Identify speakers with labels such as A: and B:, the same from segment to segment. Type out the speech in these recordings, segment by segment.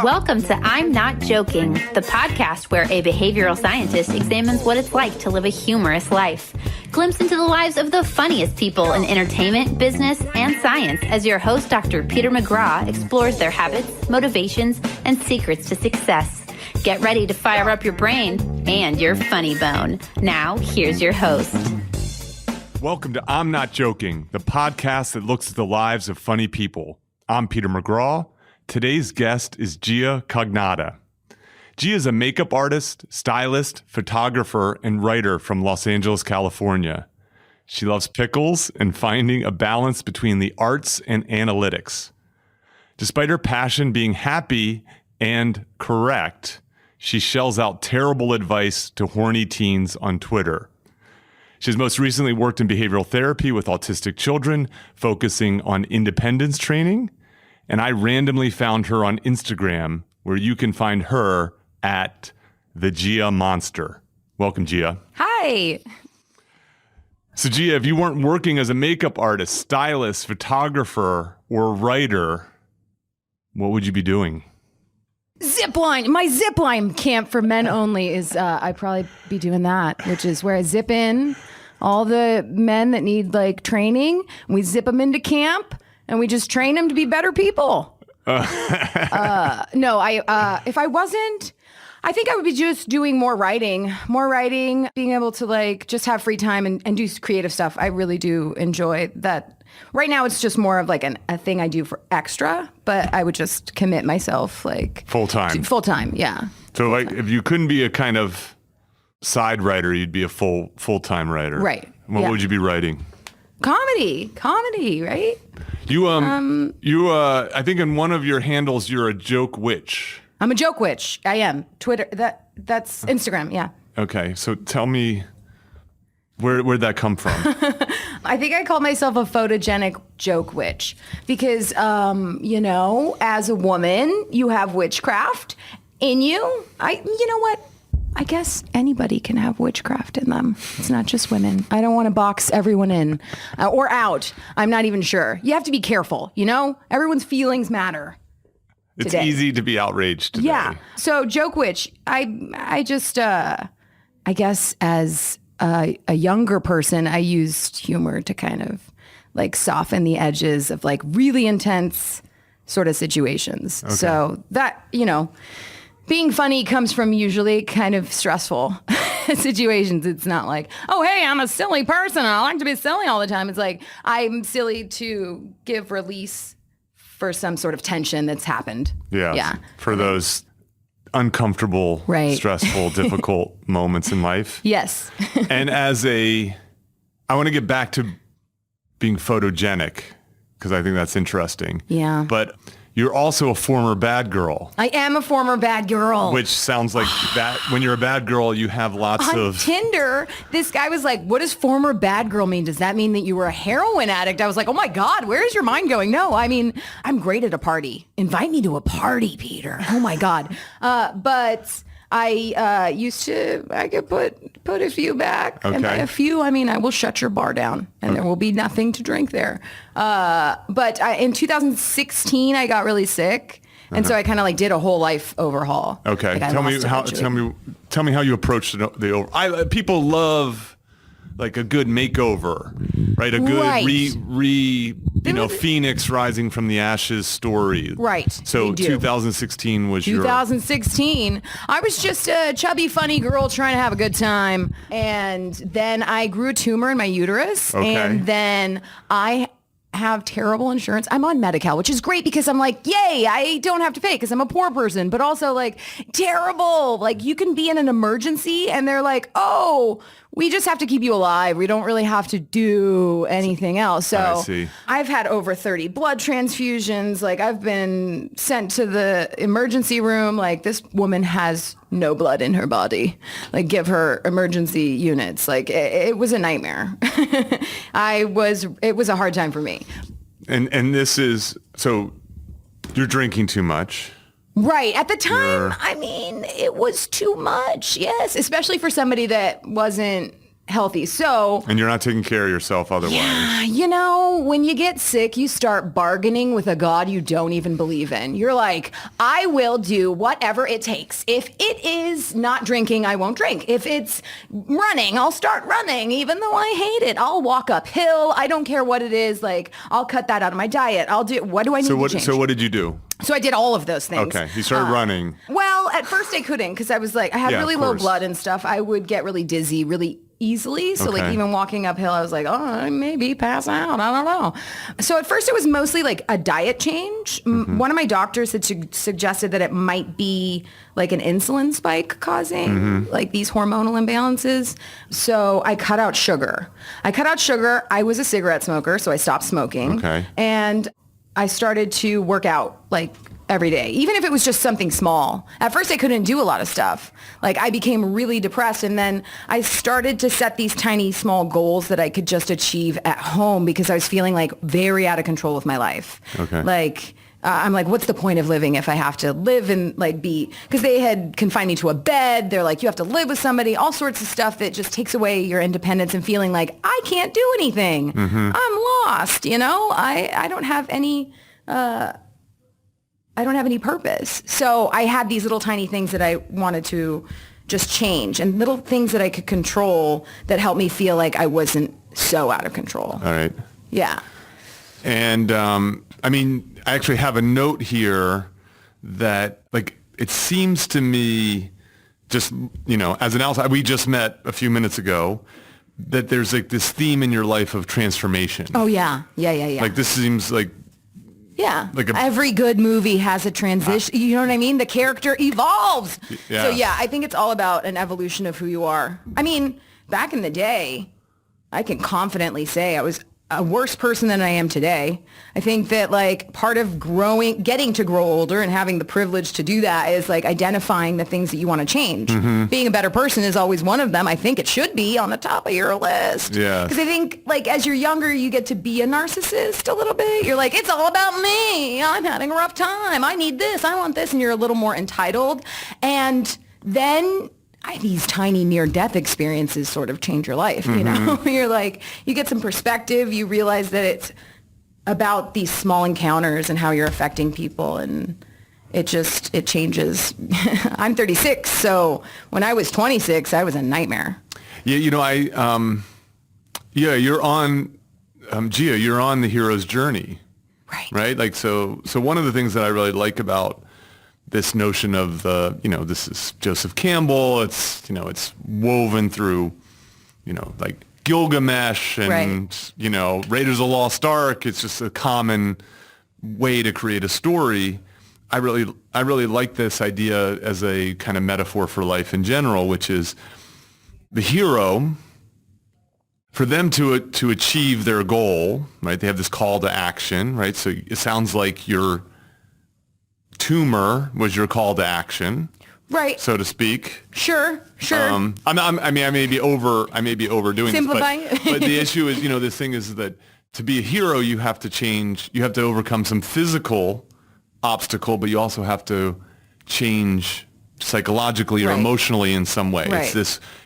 A: Welcome to I'm Not Joking, the podcast where a behavioral scientist examines what it's like to live a humorous life. Glimpse into the lives of the funniest people in entertainment, business, and science as your host, Dr. Peter McGraw, explores their habits, motivations, and secrets to success. Get ready to fire up your brain and your funny bone. Now, here's your host.
B: Welcome to I'm Not Joking, the podcast that looks at the lives of funny people. I'm Peter McGraw. Today's guest is Gia Cognata. Gia is a makeup artist, stylist, photographer, and writer from Los Angeles, California. She loves pickles and finding a balance between the arts and analytics. Despite her passion being happy and correct, she shells out terrible advice to horny teens on Twitter. She's most recently worked in behavioral therapy with autistic children, focusing on independence training. And I randomly found her on Instagram, where you can find her at the Gia Monster. Welcome, Gia.
C: Hi.
B: So, Gia, if you weren't working as a makeup artist, stylist, photographer, or writer, what would you be doing?
C: Zipline. My zipline camp for men only is, I'd probably be doing that, which is where I zip in all the men that need like training. We zip them into camp. And we just train them to be better people. If I wasn't, I think I would be just doing more writing, being able to like just have free time and do creative stuff. I really do enjoy that. Right now, it's just more of like a thing I do for extra, but I would just commit myself like
B: full time,
C: yeah.
B: So like if you couldn't be a kind of side writer, you'd be a full-time writer.
C: Right.
B: What would you be writing?
C: Comedy, right?
B: I think in one of your handles, you're a joke witch.
C: I'm a joke witch. I am. Twitter, that's Instagram, yeah.
B: Okay, so tell me, where'd that come from?
C: I think I called myself a photogenic joke witch because, as a woman, you have witchcraft in you. You know what? I guess anybody can have witchcraft in them. It's not just women. I don't want to box everyone in or out. I'm not even sure. You have to be careful, Everyone's feelings matter.
B: It's
C: today.
B: Easy to be outraged today.
C: Yeah. So joke witch, I just, I guess as a younger person, I used humor to kind of like soften the edges of like really intense sort of situations. Okay. So that, being funny comes from usually kind of stressful situations. It's not like, oh, hey, I'm a silly person and I like to be silly all the time. It's like, I'm silly to give release for some sort of tension that's happened.
B: Yeah. For those uncomfortable, stressful, difficult moments in life.
C: Yes.
B: And I want to get back to being photogenic because I think that's interesting.
C: Yeah.
B: But you're also a former bad girl.
C: I am a former bad girl.
B: Which sounds like that when you're a bad girl, you have lots
C: on
B: of...
C: Tinder, this guy was like, what does former bad girl mean? Does that mean that you were a heroin addict? I was like, oh my God, where is your mind going? No, I mean, I'm great at a party. Invite me to a party, Peter. Oh my God. But I I could put a few back.
B: Okay.
C: And by a few, I mean, I will shut your bar down and there will be nothing to drink there. But in 2016, I got really sick. And so I kind of like did a whole life overhaul.
B: Okay.
C: Like
B: Tell me how you approached the over. People love like a good makeover, right? A good Phoenix rising from the ashes story.
C: Right.
B: So 2016 was
C: 2016. I was just a chubby, funny girl trying to have a good time. And then I grew a tumor in my uterus.
B: Okay.
C: And then I have terrible insurance. I'm on Medi-Cal, which is great because I'm like, yay, I don't have to pay because I'm a poor person, but also like terrible. Like you can be in an emergency and they're like, oh, we just have to keep you alive. We don't really have to do anything else. So I've had over 30 blood transfusions. Like I've been sent to the emergency room. Like this woman has no blood in her body. Like give her emergency units. Like it was a nightmare. It was a hard time for me.
B: And this is, so you're drinking too much.
C: Right. At the time, I mean, it was too much. Yes. Especially for somebody that wasn't healthy. So,
B: And you're not taking care of yourself otherwise.
C: yeah, when you get sick, you start bargaining with a God you don't even believe in. You're like, I will do whatever it takes. If it is not drinking, I won't drink. If it's running, I'll start running, even though I hate it. I'll walk uphill. I don't care what it is. Like, I'll cut that out of my diet. What do I need to change?
B: So what did you do?
C: So I did all of those things.
B: Okay, you started running.
C: Well, at first I couldn't because I was like, I had
B: Yeah,
C: really
B: of
C: low
B: course.
C: blood and stuff. I would get really dizzy really easily. So like
B: Okay.
C: even walking uphill, I was like, oh, I maybe pass out. I don't know. So at first it was mostly like a diet change. One of my doctors had suggested that it might be like an insulin spike causing like these hormonal imbalances. So I cut out sugar. I was a cigarette smoker, so I stopped smoking.
B: Okay.
C: And I started to work out like every day, even if it was just something small. At first I couldn't do a lot of stuff. Like I became really depressed, and then I started to set these tiny small goals that I could just achieve at home because I was feeling like very out of control with my life.
B: Okay.
C: Like I'm like, what's the point of living if I have to live and like because they had confined me to a bed. They're like, you have to live with somebody, all sorts of stuff that just takes away your independence and feeling like I can't do anything. I'm lost, I don't have any, I don't have any purpose. So I had these little tiny things that I wanted to just change and little things that I could control that helped me feel like I wasn't so out of control.
B: All right.
C: Yeah.
B: And I actually have a note here that like it seems to me just, as an outsider, we just met a few minutes ago, that there's like this theme in your life of transformation.
C: Oh, yeah. Yeah.
B: Like this seems like
C: Yeah.
B: Like
C: every good movie has a transition. You know what I mean? The character evolves.
B: Yeah.
C: So yeah, I think it's all about an evolution of who you are. I mean, back in the day, I can confidently say I was a worse person than I am today. I think that like part of getting to grow older and having the privilege to do that is like identifying the things that you want to change. Being a better person is always one of them. I think it should be on the top of your list.
B: Yeah.
C: Because I think like as you're younger, you get to be a narcissist a little bit. You're like, it's all about me. I'm having a rough time. I need this. I want this. And you're a little more entitled. And then these tiny near-death experiences sort of change your life, You're like, you get some perspective, you realize that it's about these small encounters and how you're affecting people, and it changes. I'm 36, so when I was 26, I was a nightmare.
B: Yeah, you're on, Gia, you're on the hero's journey. Right? Like, so one of the things that I really like about this notion of this is Joseph Campbell. It's, it's woven through, like Gilgamesh and, Raiders of the Lost Ark. It's just a common way to create a story. I really like this idea as a kind of metaphor for life in general, which is the hero, for them to achieve their goal, right? They have this call to action, right? So it sounds like your tumor was your call to action,
C: right?
B: So to speak.
C: Sure.
B: I may be overdoing
C: Simplifying.
B: this, but the issue is, this thing is that to be a hero, you have to overcome some physical obstacle, but you also have to change psychologically or emotionally in some way.
C: Right.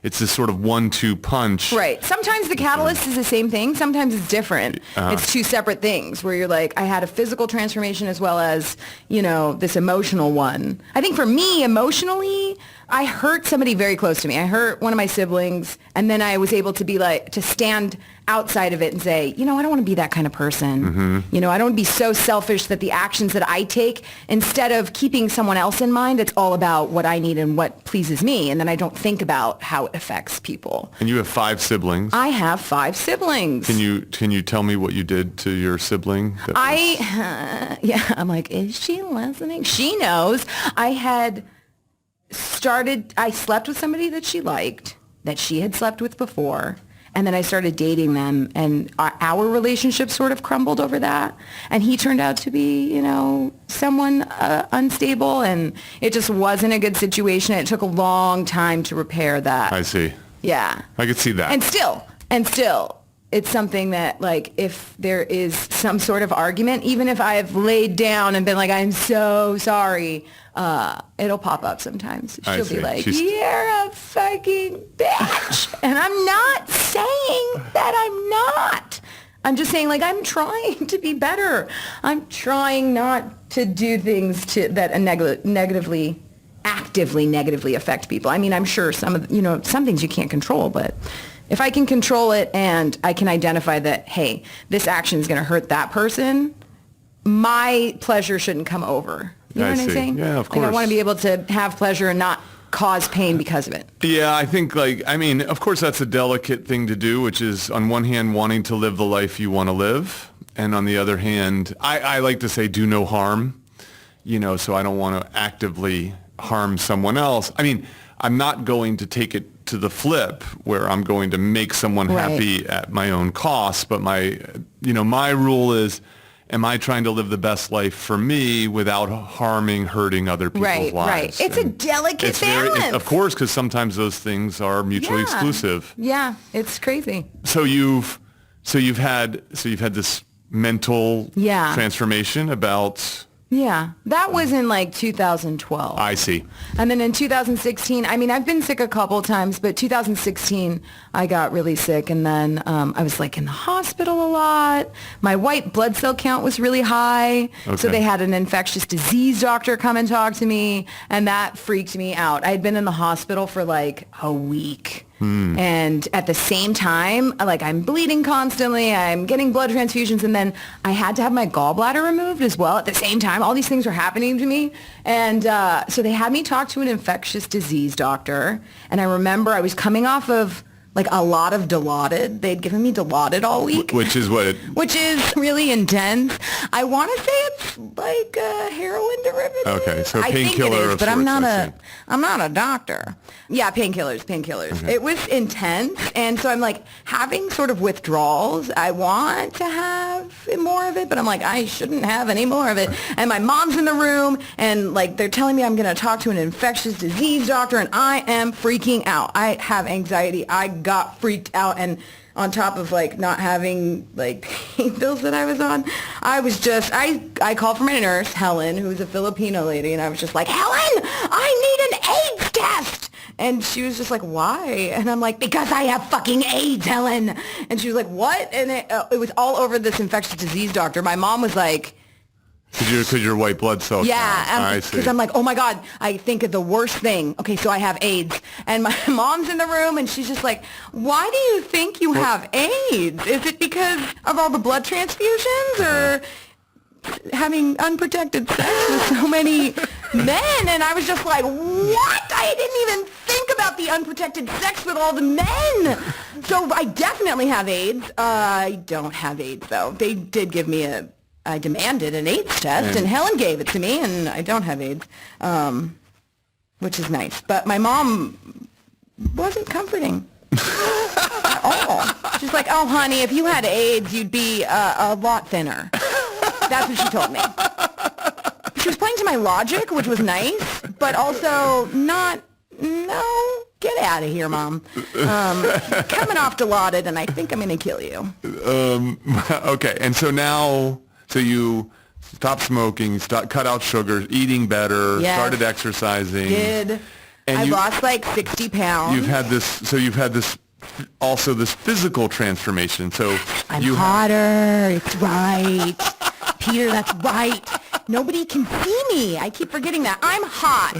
B: It's this sort of 1-2 punch.
C: Right. Sometimes the catalyst is the same thing. Sometimes it's different. It's two separate things where you're like, I had a physical transformation as well as, this emotional one. I think for me, emotionally, I hurt somebody very close to me. I hurt one of my siblings, and then I was able to be like, to stand outside of it and say, I don't want to be that kind of person. I don't want to be so selfish that the actions that I take, instead of keeping someone else in mind, it's all about what I need and what pleases me. And then I don't think about how it affects people.
B: And you have 5 siblings.
C: I have 5 siblings.
B: Can you tell me what you did to your sibling?
C: I'm like, is she listening? She knows. I slept with somebody that she liked, that she had slept with before. And then I started dating them, and our relationship sort of crumbled over that. And he turned out to be, someone unstable, and it just wasn't a good situation. It took a long time to repair that.
B: I see.
C: Yeah.
B: I could see that.
C: And still, it's something that, like, if there is some sort of argument, even if I've laid down and been like, I'm so sorry, it'll pop up sometimes. She'll be like, you're a fucking bitch. And I'm not saying that I'm not. I'm just saying, like, I'm trying to be better. I'm trying not to do things that actively negatively affect people. I mean, I'm sure some things you can't control, but if I can control it and I can identify that, hey, this action is going to hurt that person, my pleasure shouldn't come over. You know what I'm saying?
B: Yeah, of course.
C: Like, I want to be able to have pleasure and not cause pain because of it.
B: Yeah, I think, of course, that's a delicate thing to do, which is, on one hand, wanting to live the life you want to live. And on the other hand, I like to say do no harm, so I don't want to actively harm someone else. I mean, I'm not going to take it to the flip where I'm going to make someone happy at my own cost. But my rule is, am I trying to live the best life for me without hurting other people's lives?
C: Right. It's a delicate balance.
B: Of course, because sometimes those things are mutually exclusive.
C: Yeah, it's crazy.
B: So you've had this mental transformation about.
C: Yeah, that was in like 2012.
B: I see.
C: And then in 2016, I mean, I've been sick a couple times, but 2016, I got really sick. And then I was like in the hospital a lot. My white blood cell count was really high. Okay. So they had an infectious disease doctor come and talk to me. And that freaked me out. I had been in the hospital for like a week. And at the same time, like, I'm bleeding constantly, I'm getting blood transfusions, and then I had to have my gallbladder removed as well at the same time. All these things were happening to me. And so they had me talk to an infectious disease doctor. And I remember I was coming off of like a lot of Dilaudid. They'd given me Dilaudid all week.
B: Which is what?
C: Which is really intense. I want to say it's like a heroin derivative.
B: Okay, so painkiller of
C: but
B: sorts.
C: I'm not a doctor. Yeah, painkillers. Okay. It was intense, and so I'm like having sort of withdrawals. I want to have more of it, but I'm like, I shouldn't have any more of it. And my mom's in the room, and like they're telling me I'm going to talk to an infectious disease doctor, and I am freaking out. I have anxiety. I got freaked out, and on top of like not having like pain pills that I was on, I was just I called for my nurse, Helen, who's a Filipino lady, and I was just like, Helen, I need an AIDS test. And she was just like, why? And I'm like, because I have fucking AIDS, Helen. And she was like, what? And it was all over this infectious disease doctor. My mom was like,
B: because your white blood cell count.
C: Yeah, because I'm like, oh my God, I think of the worst thing. Okay, so I have AIDS. And my mom's in the room, and she's just like, why do you think you have AIDS? Is it because of all the blood transfusions or having unprotected sex with so many men? And I was just like, what? I didn't even think about the unprotected sex with all the men. So I definitely have AIDS. I don't have AIDS, though. They did give me I demanded an AIDS test, and Helen gave it to me, and I don't have AIDS, which is nice. But my mom wasn't comforting at all. She's like, oh, honey, if you had AIDS, you'd be a lot thinner. That's what she told me. She was playing to my logic, which was nice, but also no, get out of here, Mom. Coming off Dilaudid, and I think I'm going to kill you.
B: Okay, and so now... So you stopped smoking, cut out sugar, eating better, started exercising.
C: Did. And I lost like 60 pounds.
B: You've had this also this physical transformation. So
C: I'm hotter. It's right. Peter, that's right. Nobody can see me. I keep forgetting that. I'm hot.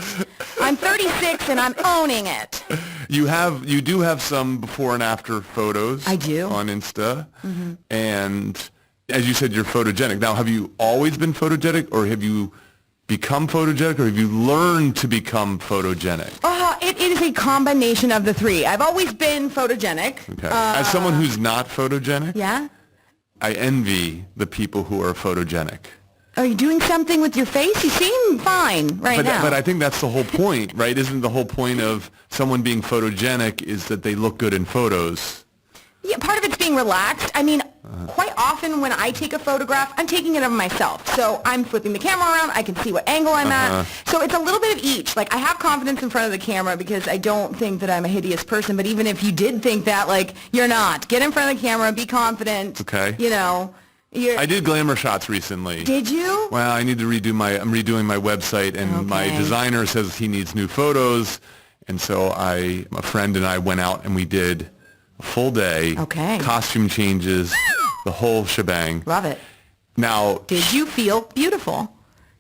C: I'm 36 and I'm owning it.
B: You do have some before and after photos.
C: I do.
B: On Insta. Mm-hmm. And as you said, you're photogenic. Now, have you always been photogenic, or have you become photogenic, or have you learned to become photogenic?
C: It is a combination of the three. I've always been photogenic.
B: Okay. As someone who's not photogenic,
C: yeah,
B: I envy the people who are photogenic.
C: Are you doing something with your face? You seem fine now.
B: But I think that's the whole point, right? Isn't the whole point of someone being photogenic is that they look good in photos?
C: Yeah, part of it's being relaxed. I mean, quite often when I take a photograph, I'm taking it of myself. So I'm flipping the camera around. I can see what angle I'm at. So it's a little bit of each. Like, I have confidence in front of the camera because I don't think that I'm a hideous person. But even if you did think that, like, you're not. Get in front of the camera. Be confident.
B: Okay.
C: You know.
B: I did glamour shots recently.
C: Did you?
B: Well, I need to I'm redoing my website, and my designer says he needs new photos. And so a friend and I went out and we did a full day.
C: Okay.
B: Costume changes, the whole shebang.
C: Love it.
B: Now,
C: did you feel beautiful?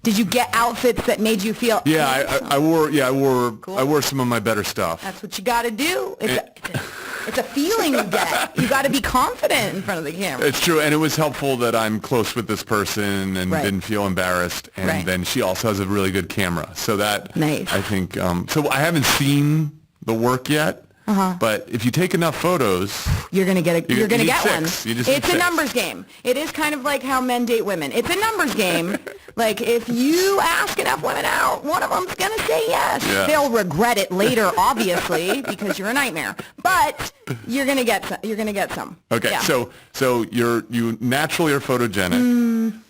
C: Did you get outfits that made you feel?
B: Yeah, I wore.
C: Cool.
B: I wore some of my better stuff.
C: That's what you got to do. It's a feeling you get. You got to be confident in front of the camera.
B: It's true, and it was helpful that I'm close with this person and didn't feel embarrassed. And then she also has a really good camera, so that
C: nice.
B: I think. So I haven't seen the work yet. But if you take enough photos,
C: you're gonna get one. It's a numbers game. It is kind of like how men date women. It's a numbers game. Like, if you ask enough women out, one of them's gonna say yes.
B: Yeah.
C: They'll regret it later, obviously, because you're a nightmare. But you're gonna get some. You're gonna get some.
B: Okay.
C: Yeah.
B: So you naturally are photogenic.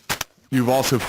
B: You've also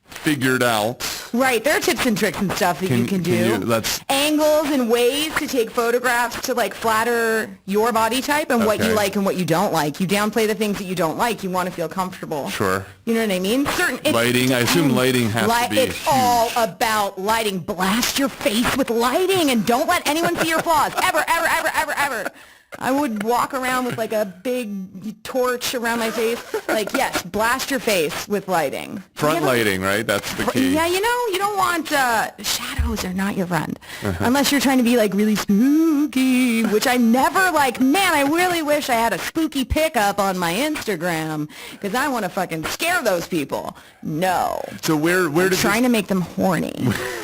B: figured out.
C: Right, there are tips and tricks and stuff that you can do. Angles and ways to take photographs to, like, flatter your body type and what you like and what you don't like. You downplay the things that you don't like. You want to feel comfortable.
B: Sure.
C: You know what I mean?
B: Lighting. I assume lighting has to be
C: It's all about lighting. Blast your face with lighting and don't let anyone see your flaws. Ever, ever, ever, ever, ever. I would walk around with, like, a big torch around my face. Like, yes, blast your face with lighting.
B: Front lighting, right? That's the key.
C: Yeah, you don't want shadows are not your friend. Unless you're trying to be, like, really spooky, which I never, like, man, I really wish I had a spooky pickup on my Instagram because I want to fucking scare those people. No.
B: So where
C: I'm trying to make them horny,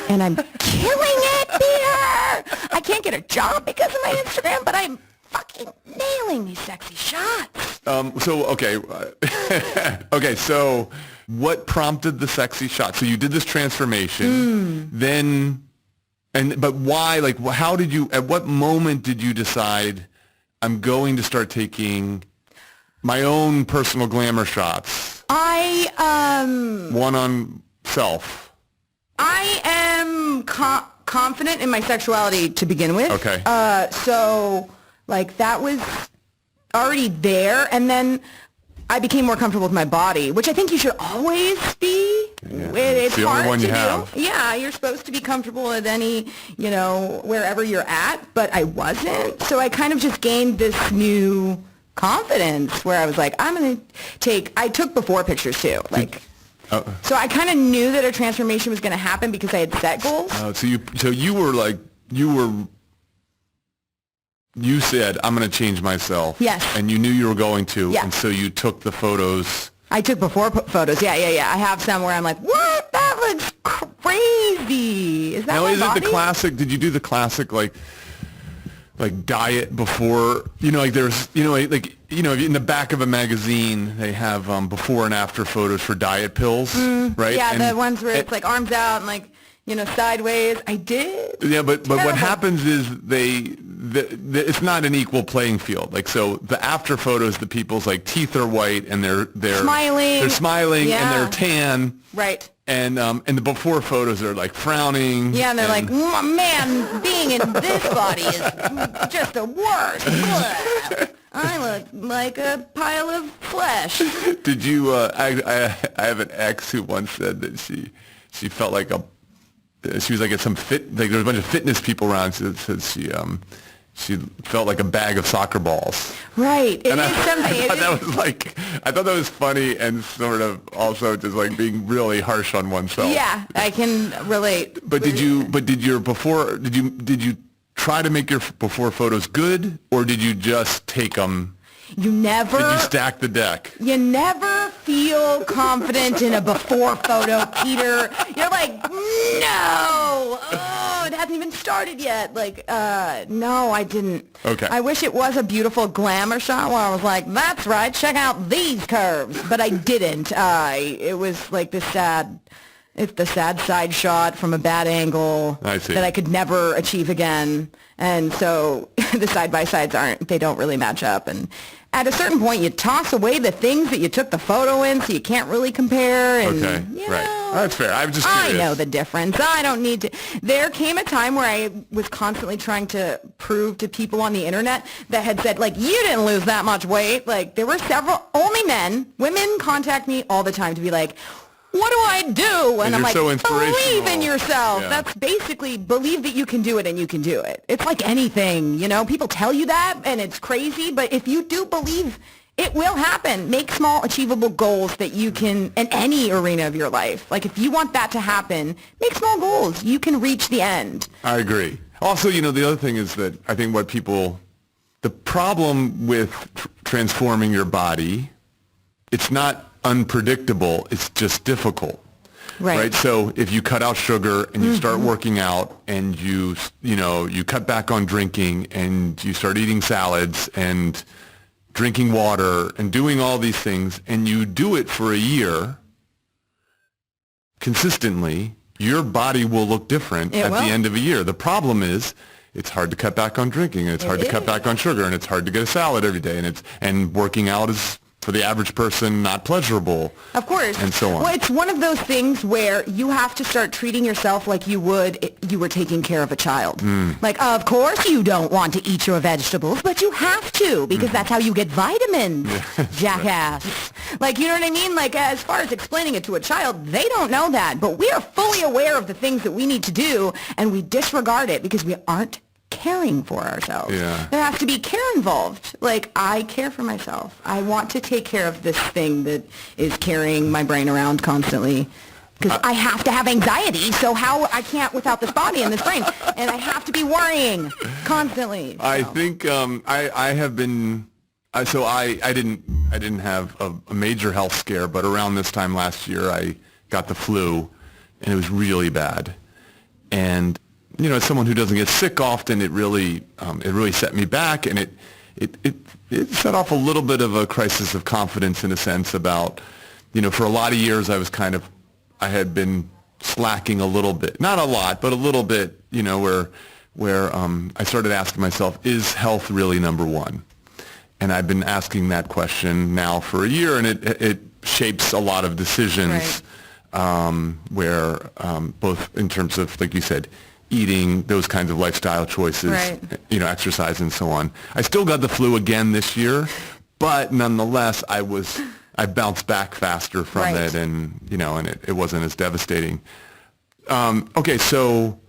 C: and I'm killing it, Peter. I can't get a job because of my Instagram, but I'm fucking nailing these sexy shots.
B: So what prompted the sexy shot? So you did this transformation, but why? Like, how did you? At what moment did you decide I'm going to start taking my own personal glamour shots? One on self.
C: I am confident in my sexuality to begin with.
B: Okay.
C: So, like, that was already there, and then I became more comfortable with my body, which I think you should always be.
B: Yeah,
C: it's
B: the
C: hard
B: only one
C: to
B: you have.
C: do. Yeah, you're supposed to be comfortable at any, wherever you're at, but I wasn't. So I kind of just gained this new confidence where I was like, I took before pictures too, like. So I kind of knew that a transformation was going to happen because I had set goals.
B: You said, I'm going to change myself.
C: Yes.
B: And you knew you were going to.
C: Yeah.
B: And so you took the photos.
C: I took before photos. Yeah. I have some where I'm like, what? That looks crazy. Is that
B: now,
C: my
B: is
C: body?
B: it the classic? Did you do the classic, like diet before? Like there's, in the back of a magazine, they have before and after photos for diet pills, right?
C: Yeah, the ones where it's like arms out and like, sideways. I did.
B: Yeah, but what happens is it's not an equal playing field. Like, so the after photos, the people's like teeth are white and they're
C: smiling.
B: They're smiling
C: Yeah.
B: and they're tan.
C: Right.
B: And the before photos are like frowning.
C: Yeah, and they're like, man, being in this body is just the worst. I look like a pile of flesh.
B: Did you? I have an ex who once said that she felt like she was like at some there was a bunch of fitness people around. She said she felt like a bag of soccer balls.
C: Right. It is something.
B: I thought that was funny and sort of also just like being really harsh on oneself.
C: Yeah, I can relate.
B: But did you try to make your before photos good, or did you just take them?
C: Did you
B: stack the deck?
C: You never feel confident in a before photo, Peter. You're like, no. Oh, it hasn't even started yet. Like, no, I didn't.
B: Okay.
C: I wish it was a beautiful glamour shot where I was like, that's right, check out these curves. But I didn't. It was like this sad It's the sad side shot from a bad angle
B: I see.
C: that I could never achieve again. And so the side-by-sides they don't really match up. And at a certain point, you toss away the things that you took the photo in so you can't really compare. And,
B: Okay,
C: you
B: right.
C: know,
B: That's fair. I'm just curious.
C: I know the difference. I don't need to. There came a time where I was constantly trying to prove to people on the internet that had said, like, you didn't lose that much weight. Like, there were only women contact me all the time to be like, what do I do? And I'm like,
B: so inspirational.
C: believe in yourself.
B: Yeah.
C: That's basically believe that you can do it and you can do it. It's like anything, people tell you that and it's crazy, but if you do believe, it will happen. Make small, achievable goals that you can in any arena of your life. Like if you want that to happen, make small goals. You can reach the end.
B: I agree. Also, the other thing is that I think the problem with transforming your body, it's not unpredictable, it's just difficult. Right. So if you cut out sugar and you start working out and you cut back on drinking and you start eating salads and drinking water and doing all these things and you do it for a year consistently, your body will look different at the end of a year. The problem is it's hard to cut back on drinking and it's hard to cut back on sugar and it's hard to get a salad every day and working out is, for the average person, not pleasurable.
C: Of course.
B: And so on.
C: Well, it's one of those things where you have to start treating yourself like you would if you were taking care of a child. Like, of course you don't want to eat your vegetables, but you have to because that's how you get vitamins, jackass. Like, you know what I mean? Like, as far as explaining it to a child, they don't know that. But we are fully aware of the things that we need to do, and we disregard it because we aren't caring for ourselves.
B: Yeah.
C: There has to be care involved. Like, I care for myself. I want to take care of this thing that is carrying my brain around constantly. Because I have to have anxiety, so I can't without this body and this brain. And I have to be worrying constantly. So.
B: I think I have been... So I didn't have a major health scare, but around this time last year, I got the flu, and it was really bad. And as someone who doesn't get sick often, it really set me back, and it set off a little bit of a crisis of confidence in a sense about, for a lot of years I had been slacking a little bit, not a lot, but a little bit, where I started asking myself, is health really number one? And I've been asking that question now for a year, and it shapes a lot of decisions, where both in terms of, like you said, eating, those kinds of lifestyle choices, exercise and so on. I still got the flu again this year, but nonetheless, I bounced back faster from it, and and it wasn't as devastating. Okay, so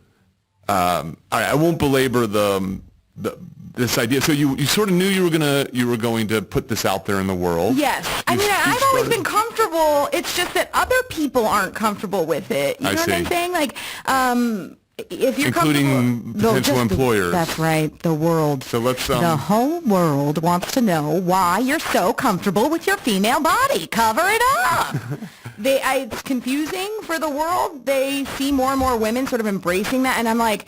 B: all right, I won't belabor this idea. So you sort of knew you were going to put this out there in the world.
C: Yes. I've always been comfortable. It's just that other people aren't comfortable with it. You know what I'm saying? Like, if you're
B: including potential employers.
C: That's right. The world.
B: So let's
C: the whole world wants to know why you're so comfortable with your female body. Cover it up. It's confusing for the world. They see more and more women sort of embracing that, and I'm like,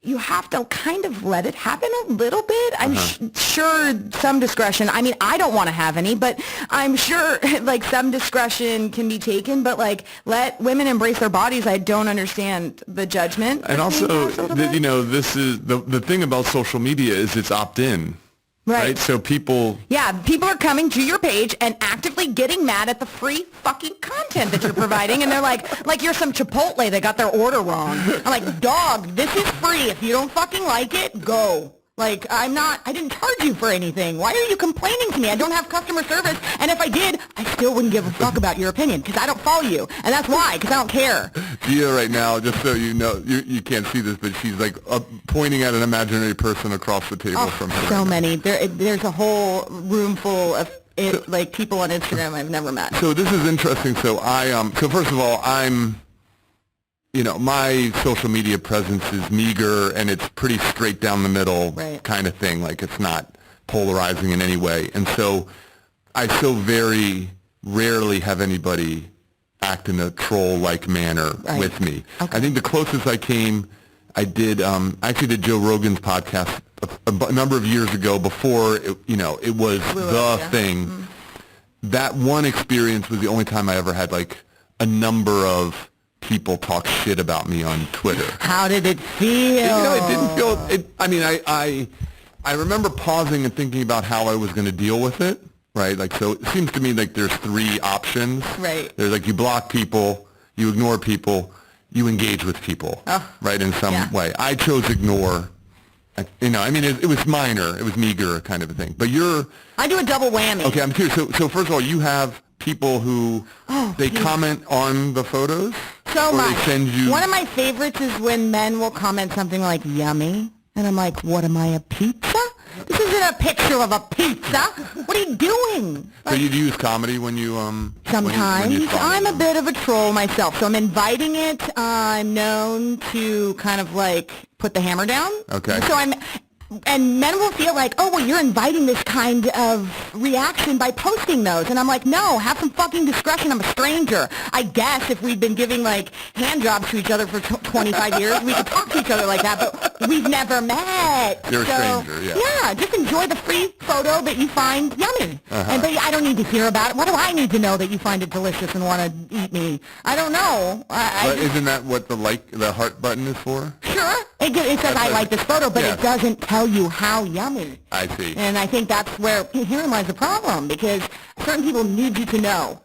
C: you have to kind of let it happen a little bit. I'm sure some discretion. I mean, I don't want to have any, but I'm sure like some discretion can be taken. But like, let women embrace their bodies. I don't understand the judgment.
B: And also, this is the thing about social media is it's opt-in. Right. So people
C: are coming to your page and actively getting mad at the free fucking content that you're providing. And they're like you're some Chipotle that got their order wrong. I'm like, dog, this is free. If you don't fucking like it, go. Like, I didn't charge you for anything. Why are you complaining to me? I don't have customer service. And if I did, I still wouldn't give a fuck about your opinion because I don't follow you. And that's why, because I don't care.
B: Gia right now, just so you know, you can't see this, but she's like pointing at an imaginary person across the table from her.
C: So many. There's a whole room full of like people on Instagram I've never met.
B: So this is interesting. So so first of all, my social media presence is meager and it's pretty straight down the middle kind of thing. Like it's not polarizing in any way. And so I so very rarely have anybody act in a troll-like manner with me. Okay. I think the closest I came, I actually did Joe Rogan's podcast a number of years ago before, it was the thing. Mm-hmm. That one experience was the only time I ever had like a number of
D: people talk shit about me on Twitter.
E: How did it feel?
D: It didn't feel. I mean, I remember pausing and thinking about how I was going to deal with it. Right. Like, so it seems to me like there's three options.
E: Right.
D: There's like you block people, you ignore people, you engage with people.
E: Oh,
D: right. In some way. I chose ignore. I mean, it was minor. It was meager kind of a thing. But
E: I do a double whammy.
D: Okay, I'm curious. So first of all, you have people who they comment on the photos?
E: So much.
D: They send you...
E: One of my favorites is when men will comment something like, yummy. And I'm like, what am I, a pizza? This isn't a picture of a pizza. What are you doing?
D: So you use comedy when you...
E: Sometimes.
D: when you
E: I'm a bit of a troll myself. So I'm inviting it. I'm known to kind of like put the hammer down.
D: Okay.
E: So and men will feel like, oh, well, you're inviting this kind of reaction by posting those. And I'm like, no, have some fucking discretion. I'm a stranger. I guess if we'd been giving, like, hand jobs to each other for 25 years, we could talk to each other like that. But we've never met.
D: You're a stranger, yeah.
E: Yeah, just enjoy the free photo that you find yummy. But I don't need to hear about it. What do I need to know that you find it delicious and want to eat me? I don't know.
D: But isn't that what the heart button is for?
E: Sure. It says I like this photo, but it doesn't tell you how yummy.
D: I see.
E: And I think that's where herein lies the problem, because certain people need you to know.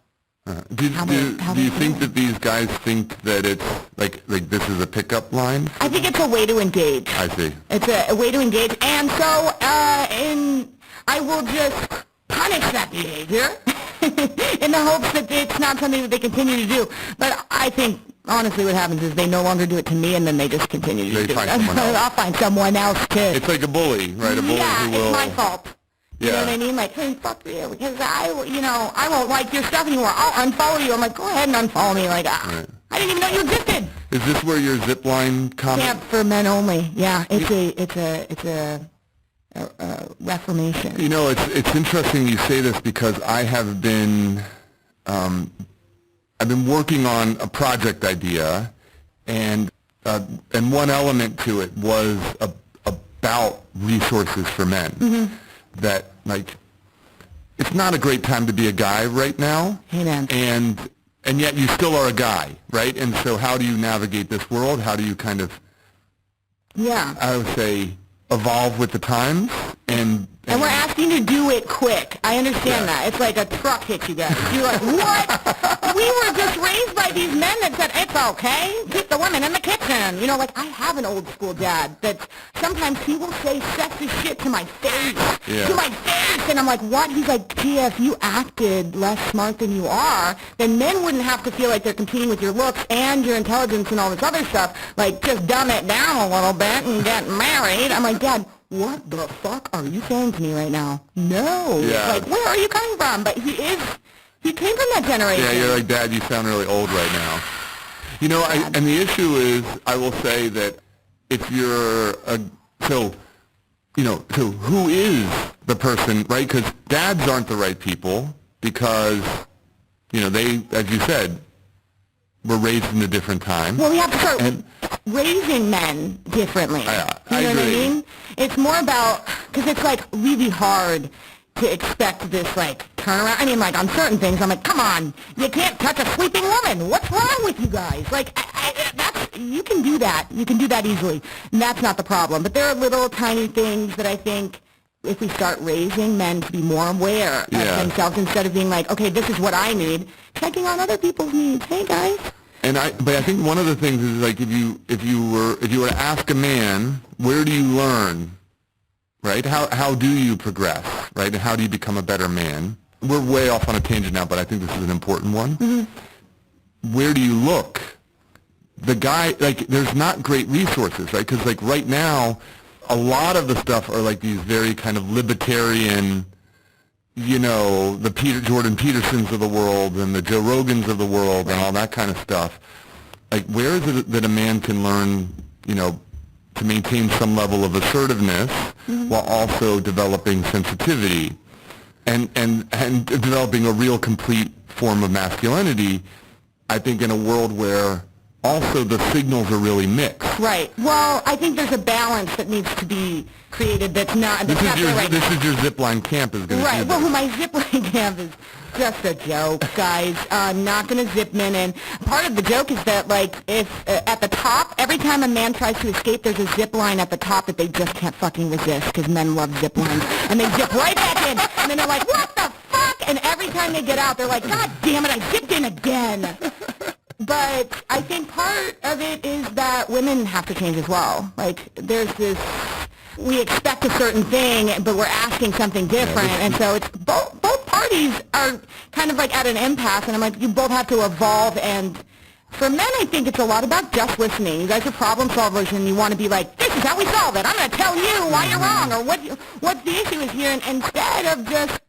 D: Do you think that these guys think that it's like this is a pickup line?
E: I think it's a way to engage.
D: I see.
E: It's a way to engage, and so I will just punish that behavior in the hopes that it's not something that they continue to do. But I think, honestly, what happens is they no longer do it to me, and then they just continue to do it. I'll find someone else to...
D: It's like a bully, right? A bully who will...
E: it's my fault. You know what I mean? Like, hey, fuck you, because I won't like your stuff anymore. I'll unfollow you. I'm like, go ahead and unfollow me. Like, I didn't even know you existed.
D: Is this where your zipline comment?
E: Camp for men only. Yeah, it's a reformation.
D: You know, it's interesting you say this because I have been I've been working on a project idea, and one element to it was about resources for men. Mm-hmm. That, like, it's not a great time to be a guy right now.
E: Hey, man.
D: And yet you still are a guy, right? And so how do you navigate this world? How do you kind of, I would say, evolve with the times? And
E: we're asking you to do it quick. I understand that. It's like a truck hit you guys. You're like, what? We were just raised by these men that said, it's okay, keep the women in the kitchen. You know, like, I have an old school dad that sometimes he will say sexist shit to my face.
D: Yeah.
E: To my face. And I'm like, what? He's like, Gia, if you acted less smart than you are, then men wouldn't have to feel like they're competing with your looks and your intelligence and all this other stuff. Like, just dumb it down a little bit and get married. I'm like, Dad, what the fuck are you saying to me right now? No.
D: Yeah.
E: Like, where are you coming from? But he came from that generation.
D: Yeah, you're like, Dad, you sound really old right now. You know, and the issue is, I will say that if you're so who is the person, right? Because dads aren't the right people because, they, as you said, were raised in a different time.
E: Well, we have to start raising men differently.
D: I
E: you know
D: agree.
E: what I mean? It's more about, because it's like really hard to expect this like turnaround. I mean, like on certain things, I'm like, come on, you can't touch a sleeping woman. What's wrong with you guys? Like, you can do that. You can do that easily. And that's not the problem. But there are little tiny things that I think if we start raising men to be more aware of themselves instead of being like, okay, this is what I need, checking on other people's needs. Hey, guys.
D: But I think one of the things is like if you were to ask a man, where do you learn, right? How do you progress, right? And how do you become a better man? We're way off on a tangent now, but I think this is an important one. Mm-hmm. Where do you look? The guy, like, there's not great resources, right? Because like right now, a lot of the stuff are like these very kind of libertarian, the Jordan Petersons of the world and the Joe Rogans of the world and all that kind of stuff. Like, where is it that a man can learn, to maintain some level of assertiveness while also developing sensitivity and developing a real complete form of masculinity? I think in a world where also the signals are really mixed.
E: Right. Well, I think there's a balance that needs to be created that's not
D: This
E: there right now.
D: is your zipline camp is going to
E: Right.
D: do
E: Well,
D: this.
E: my zipline camp is just a joke, guys. I'm not going to zip men in. Part of the joke is that, like, if at the top, every time a man tries to escape, there's a zip line at the top that they just can't fucking resist because men love zip lines. And they zip right back in. And then they're like, what the fuck? And every time they get out, they're like, God damn it, I zipped in again. But I think part of it is that women have to change as well. Like, there's this, we expect a certain thing, but we're asking something different. And so it's both parties are kind of like at an impasse, and I'm like, you both have to evolve. And for men, I think it's a lot about just listening. You guys are problem solvers, and you want to be like, this is how we solve it. I'm going to tell you why you're wrong or what the issue is here. And instead of just,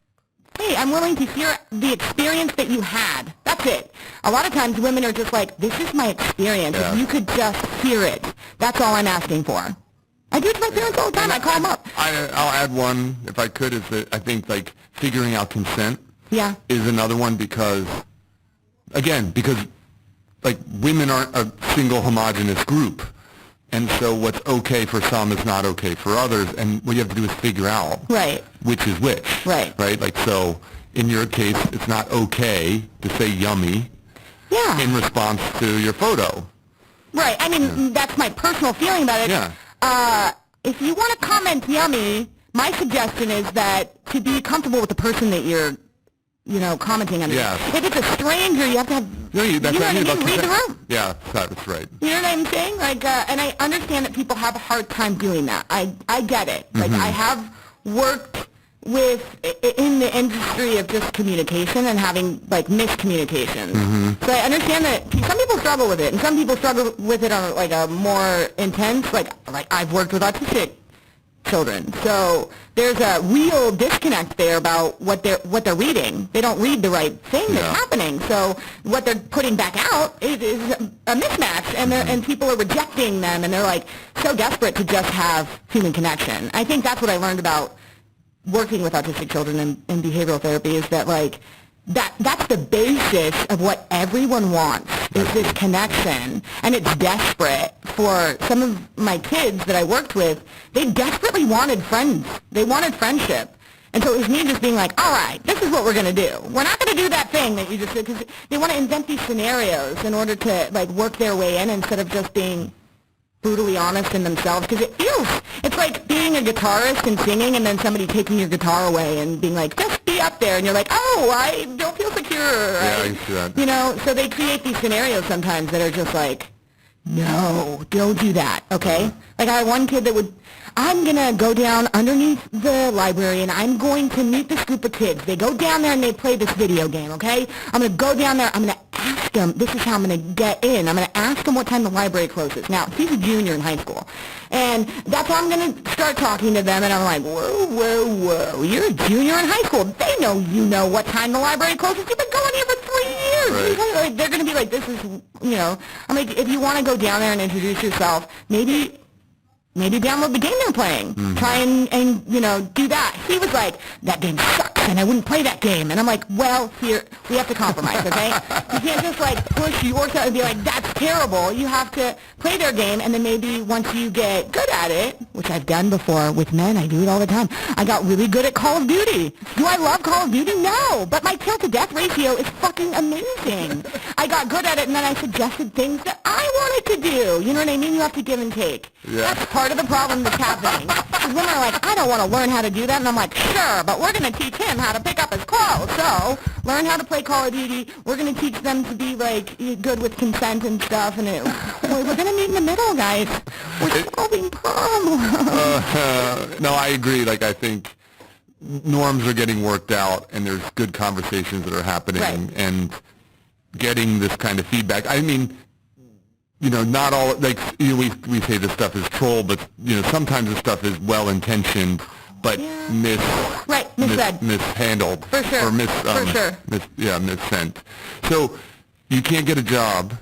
E: hey, I'm willing to hear the experience that you had. That's it. A lot of times women are just like, this is my experience.
D: Yeah.
E: If you could just hear it. That's all I'm asking for. I do it to my parents all the time. I call them up.
D: I'll add one, if I could, is that I think, like, figuring out consent
E: Yeah.
D: is another one because, like, women aren't a single homogenous group. And so what's okay for some is not okay for others. And what you have to do is figure out
E: Right.
D: which is which.
E: Right.
D: Right? Like, so in your case, it's not okay to say yummy
E: Yeah.
D: in response to your photo.
E: Right. I mean, that's my personal feeling about it.
D: Yeah.
E: If you want to comment yummy, my suggestion is that to be comfortable with the person that you're, commenting on.
D: Yeah.
E: If it's a stranger, you have to have,
D: That's what I mean about
E: read the
D: consent.
E: room.
D: Yeah, that's right.
E: You know what I'm saying? Like, and I understand that people have a hard time doing that. I get it. Like, I have worked in the industry of just communication and having, like, miscommunications. So I understand that some people struggle with it, and some people struggle with it on, like, a more intense, like I've worked with autistic children. So there's a real disconnect there about what they're reading. They don't read the right thing that's happening. So what they're putting back out is a mismatch, and people are rejecting them, and they're, like, so desperate to just have human connection. I think that's what I learned about working with autistic children in behavioral therapy is that, like, that's the basis of what everyone wants is this connection. And it's desperate for some of my kids that I worked with. They desperately wanted friends. They wanted friendship. And so it was me just being like, all right, this is what we're going to do. We're not going to do that thing that you just did, because they want to invent these scenarios in order to, like, work their way in instead of just being brutally honest in themselves, because it's like being a guitarist and singing and then somebody taking your guitar away and being like, just be up there, and you're like, oh, I don't feel secure.
D: Yeah, I can see that.
E: So they create these scenarios sometimes that are just like, no, don't do that, okay? Like, I had one kid that I'm going to go down underneath the library and I'm going to meet this group of kids. They go down there and they play this video game, okay? I'm going to go down there. I'm going to ask them. This is how I'm going to get in. I'm going to ask them what time the library closes. Now, he's a junior in high school. And that's how I'm going to start talking to them. And I'm like, whoa. You're a junior in high school. They know you know what time the library closes. You've been going here for 3 years.
D: Right.
E: They're going to be like, this is, I'm like, if you want to go down there and introduce yourself, maybe download the game they're playing. Try and do that. He was like, that game sucks, and I wouldn't play that game. And I'm like, well, here, we have to compromise, okay? You can't just, like, push yourself and be like, that's terrible. You have to play their game, and then maybe once you get good at it, which I've done before with men, I do it all the time. I got really good at Call of Duty. Do I love Call of Duty? No. But my kill-to-death ratio is fucking amazing. I got good at it, and then I suggested things that I wanted to do. You know what I mean? You have to give and take.
D: Yeah.
E: That's part of the problem that's happening. Women are like, I don't want to learn how to do that. And I'm like, sure, but we're going to teach him how to pick up his clothes. So learn how to play Call of Duty. We're going to teach them to be, like, good with consent and stuff. And we're going to meet in the middle, guys. We're solving problems.
D: No, I agree. Like, I think norms are getting worked out, and there's good conversations that are happening,
E: Right.
D: and getting this kind of feedback. I mean, not all, like, we say this stuff is troll, but, sometimes this stuff is well-intentioned, but
E: misread.
D: mishandled.
E: For sure.
D: Or
E: For sure.
D: missent. So you can't get a job.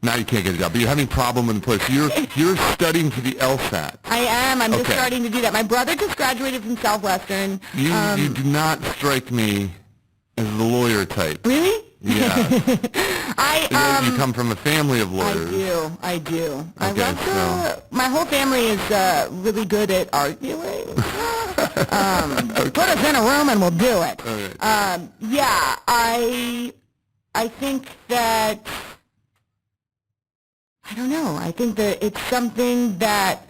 D: Now you can't get a job, but you're having a problem with the place. You're studying for the LSAT.
E: I am. I'm just
D: Okay.
E: starting to do that. My brother just graduated from Southwestern.
D: You do not strike me as the lawyer type.
E: Really?
D: Yeah. You come from a family of lawyers.
E: I do. I
D: Okay,
E: love to, my whole family is really good at arguing. Put us in a room and we'll do it.
D: Okay.
E: Yeah, I think that, I don't know, I think that it's something that,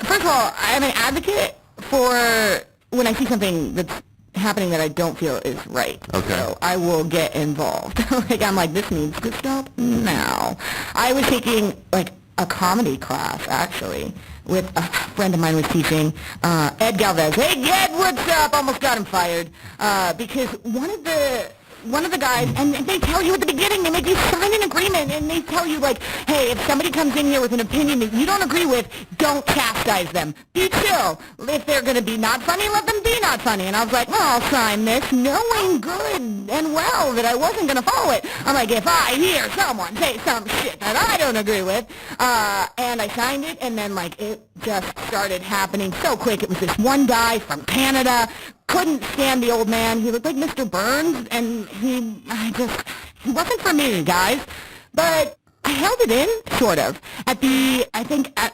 E: first of all, I'm an advocate for when I see something that's happening that I don't feel is right.
D: Okay.
E: So I will get involved. Like, I'm like, this needs to stop now. I was taking, like, a comedy class, actually, with a friend of mine was teaching, Ed Galvez. Hey, Ed, what's up? Almost got him fired. Because one of the guys, and they tell you at the beginning, they make you sign an agreement, and they tell you, like, hey, if somebody comes in here with an opinion that you don't agree with, don't chastise them. Be chill. If they're going to be not funny, let them be not funny. And I was like, well, I'll sign this, knowing good and well that I wasn't going to follow it. I'm like, if I hear someone say some shit that I don't agree with, and I signed it, and then, like, it just started happening so quick. It was this one guy from Canada, couldn't stand the old man. He looked like Mr. Burns, and he wasn't for me, guys. But I held it in, sort of.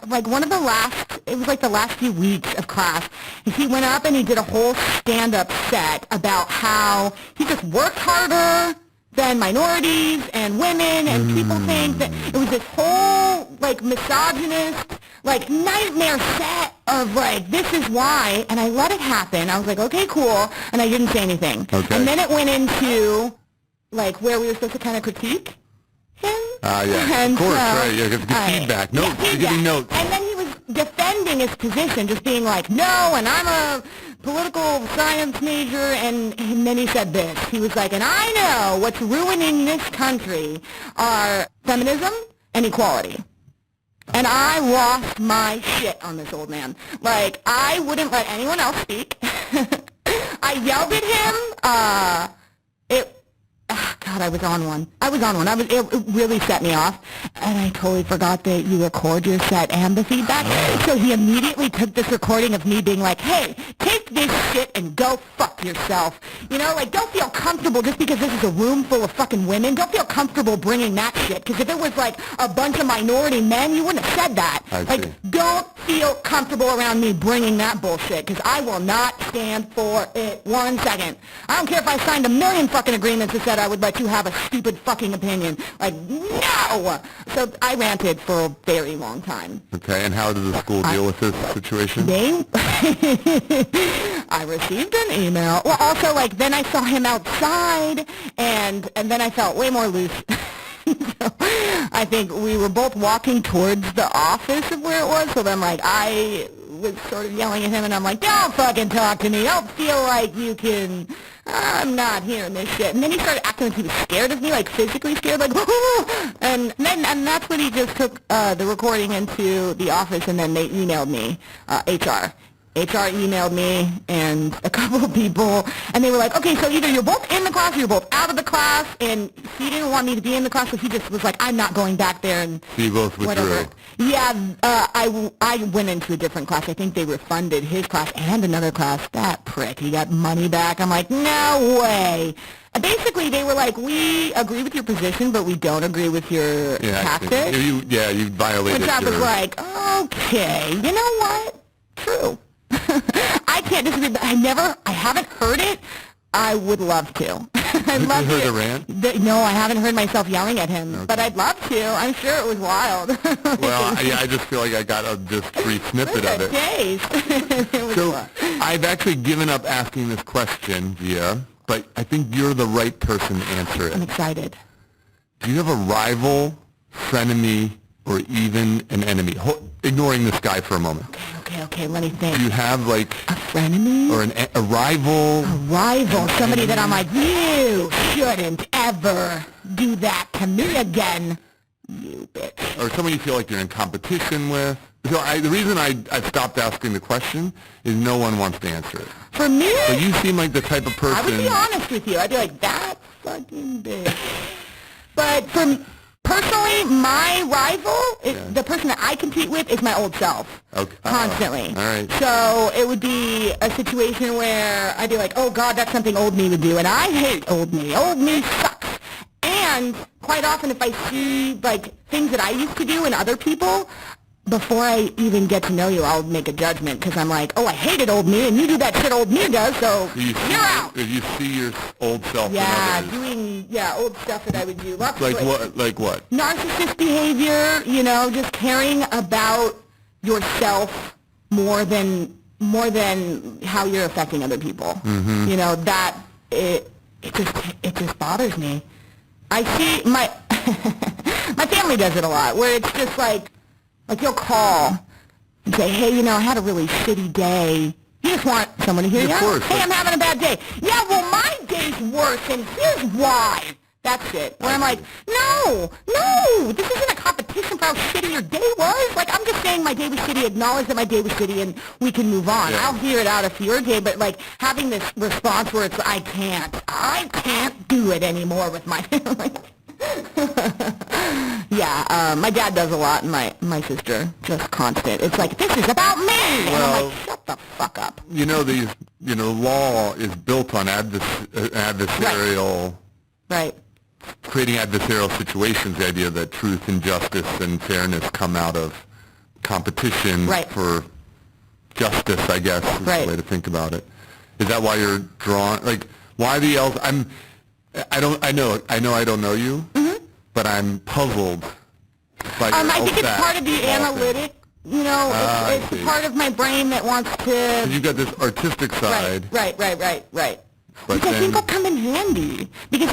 E: Like one of the last, it was like the last few weeks of class, he went up and he did a whole stand-up set about how he just worked harder than minorities and women, and people think that it was this whole, like, misogynist, like, nightmare set of, like, this is why, and I let it happen. I was like, okay, cool, and I didn't say anything.
D: Okay.
E: And then it went into, like, where we were supposed to kind of critique him.
D: Yeah,
E: And
D: of course,
E: so,
D: right, you have to give feedback. Notes, you're giving notes.
E: And then he was defending his position, just being like, no, and I'm a political science major, and then he said this. He was like, and I know what's ruining this country are feminism and equality. And I lost my shit on this old man. Like, I wouldn't let anyone else speak. I yelled at him. God, I was on one. It really set me off. And I totally forgot that you record your set and the feedback. So he immediately took this recording of me being like, hey, take this shit and go fuck yourself. You know, like, don't feel comfortable just because this is a room full of fucking women. Don't feel comfortable bringing that shit. Because if it was, like, a bunch of minority men, you wouldn't have said that.
D: I see.
E: Like, don't feel comfortable around me bringing that bullshit. Because I will not stand for it 1 second. I don't care if I signed 1,000,000 fucking agreements that said I would let you have a stupid fucking opinion. Like, no! So I ranted for a very long time.
D: Okay, and how did the school deal with this situation?
E: I received an email. Well, also, like, then I saw him outside, and then I felt way more loose. So I think we were both walking towards the office of where it was, so then, like, I was sort of yelling at him, and I'm like, don't fucking talk to me. Don't feel like you can... I'm not hearing this shit. And then he started acting like he was scared of me, like physically scared, like, and that's when he just took the recording into the office, and then they emailed me, HR. HR emailed me and a couple of people, and they were like, okay, so either you're both in the class or you're both out of the class, and he didn't want me to be in the class, so he just was like, I'm not going back there, and
D: you both withdrew.
E: whatever. Yeah, I went into a different class. I think they refunded his class and another class. That prick, he got money back. I'm like, no way. Basically, they were like, we agree with your position, but we don't agree with your tactics.
D: You violated
E: Which I was like, okay, you know what? True. I can't disagree, but I haven't heard it. I would love to. I'd love
D: you heard
E: to.
D: the rant?
E: No, I haven't heard myself yelling at him, but I'd love to. I'm sure it was wild.
D: Well, I just feel like I got a just free snippet of it.
E: It was
D: So
E: fun.
D: I've actually given up asking this question, Gia, but I think you're the right person to answer
E: I'm
D: it.
E: excited.
D: Do you have a rival, frenemy, or even an enemy? Ignoring this guy for a moment.
E: Okay, let me think.
D: Do you have, like,
E: A frenemy?
D: or a rival?
E: A rival, somebody that I'm like, you shouldn't ever do that to me again, you bitch.
D: Or somebody you feel like you're in competition with? So the reason I've stopped asking the question is no one wants to answer it.
E: For me,
D: But you seem like the type of person...
E: I would be honest with you. I'd be like, that fucking bitch. But personally, my rival, the person that I compete with, is my old self.
D: Okay.
E: Constantly.
D: All right.
E: So it would be a situation where I'd be like, oh, God, that's something old me would do. And I hate old me. Old me sucks. And quite often if I see, like, things that I used to do in other people, before I even get to know you, I'll make a judgment because I'm like, oh, I hated old me, and you do that shit old me does, so you're out.
D: If you see your old self in
E: Yeah,
D: others.
E: doing old stuff that I would do. Lots
D: Like
E: of,
D: what? Like what?
E: narcissist behavior, just caring about yourself more than how you're affecting other people.
D: Mm-hmm.
E: That it just bothers me. I see my my family does it a lot, where it's just like you'll call and say, hey, I had a really shitty day. You just want someone to hear you.
D: Of course.
E: Hey, I'm having a bad day. Yeah, well, my day's worse, and here's why. That's it. Where I'm like, no, this isn't a competition for how shitty your day was. Like, I'm just saying my day was shitty, acknowledge that my day was shitty, and we can move on.
D: Yeah.
E: I'll hear it out after your day, but, like, having this response where it's, I can't do it anymore with my family. Yeah, my dad does a lot, and my sister, just constant. It's like, this is about me! And I'm like, shut the fuck up.
D: Law is built on adversarial...
E: Right.
D: Creating adversarial situations, the idea that truth and justice and fairness come out of competition for justice, I guess, is the way to think about it. Is that why you're drawn? Like, why the else? I know I don't know you, but I'm puzzled by your
E: I think it's
D: LSAT
E: part of the analytic, it's part of my brain that wants to...
D: You've got this artistic side.
E: Right.
D: But
E: Which I think will come in handy. Because